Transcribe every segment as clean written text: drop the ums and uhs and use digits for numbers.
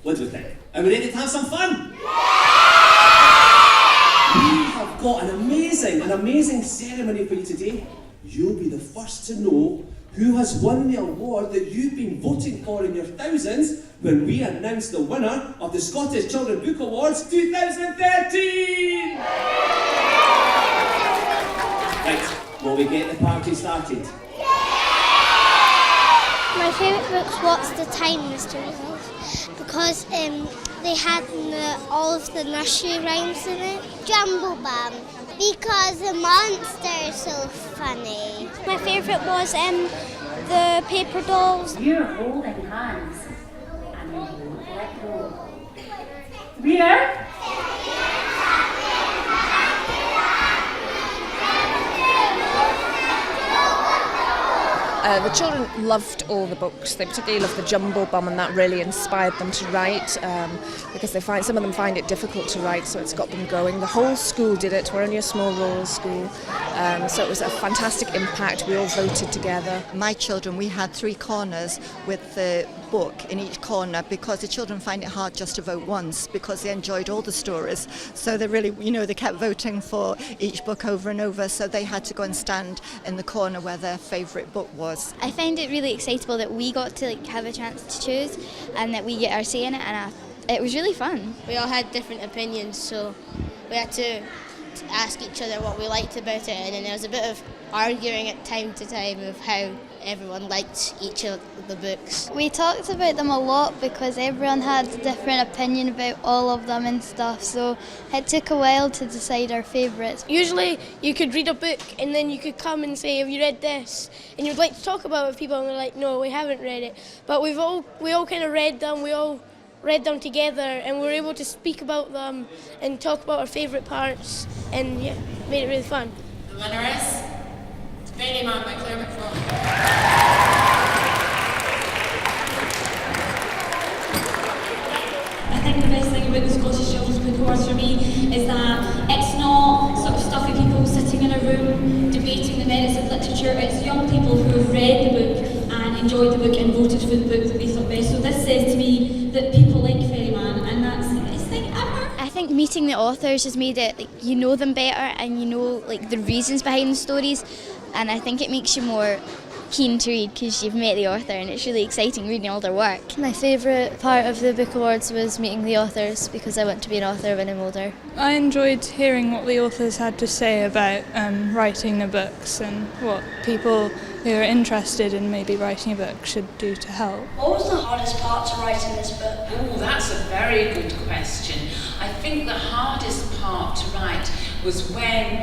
What do you think? Are we ready to have some fun? We have got an amazing ceremony for you today. You'll be the first to know who has won the award that you've been voting for in your thousands when we announce the winner of the Scottish Children's Book Awards 2013! Right, will we get the party started? My favourite book's What's the Time, Mr. Wolf, because they had all of the nursery rhymes in it. Jumbo Bam, because the monster is so funny. My favourite was the paper dolls. You're holding hands and you let go. Reader? The children loved all the books. They particularly loved the Jumbo Bum, and that really inspired them to write because some of them find it difficult to write, so it's got them going. The whole school did it. We're only a small rural school, so it was a fantastic impact. We all voted together. My children, we had 3 corners with the book in each corner because the children find it hard just to vote once because they enjoyed all the stories. So they really, they kept voting for each book over and over, so they had to go and stand in the corner where their favourite book was. I find it really excitable that we got to have a chance to choose and that we get our say in it, and it was really fun. We all had different opinions, so we had to ask each other what we liked about it, and then there was a bit of arguing at time to time of how everyone liked each of the books. We talked about them a lot because everyone had a different opinion about all of them and stuff, so it took a while to decide our favourites. Usually you could read a book and then you could come and say, have you read this? And you'd like to talk about it with people and they're like, no, we haven't read it. But we all kind of read them, we all read them together and we were able to speak about them and talk about our favourite parts, and yeah, made it really fun. The winner is Fairy Man by Claire McFarlane. I think the best thing about the Scottish Children's Book Awards for me is that it's not sort of stuffy people sitting in a room debating the merits of literature. It's young people who have read the book and enjoyed the book and voted for the book that they thought best. So this says to me that people like Ferryman, and that's the best thing ever. I think meeting the authors has made it, you know them better and you know the reasons behind the stories, and I think it makes you more keen to read because you've met the author, and it's really exciting reading all their work. My favourite part of the book awards was meeting the authors because I want to be an author when I'm older. I enjoyed hearing what the authors had to say about writing the books and what people who are interested in maybe writing a book should do to help. What was the hardest part to write in this book? Oh, that's a very good question. I think the hardest part to write was when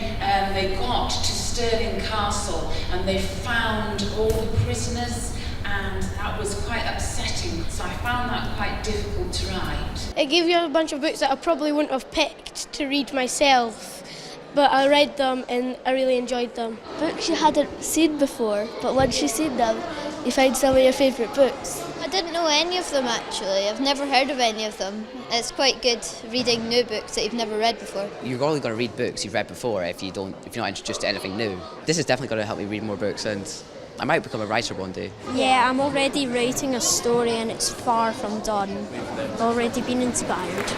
they got to Stirling Castle and they found all the prisoners, and that was quite upsetting. So I found that quite difficult to write. It gave you a bunch of books that I probably wouldn't have picked to read myself, but I read them and I really enjoyed them. Books you hadn't seen before, but once you've seen them, you find some of your favourite books. I didn't know any of them actually. I've never heard of any of them. It's quite good reading new books that you've never read before. You're only going to read books you've read before if you're not introduced to anything new. This is definitely going to help me read more books, and I might become a writer one day. Yeah, I'm already writing a story and it's far from done. I've already been inspired.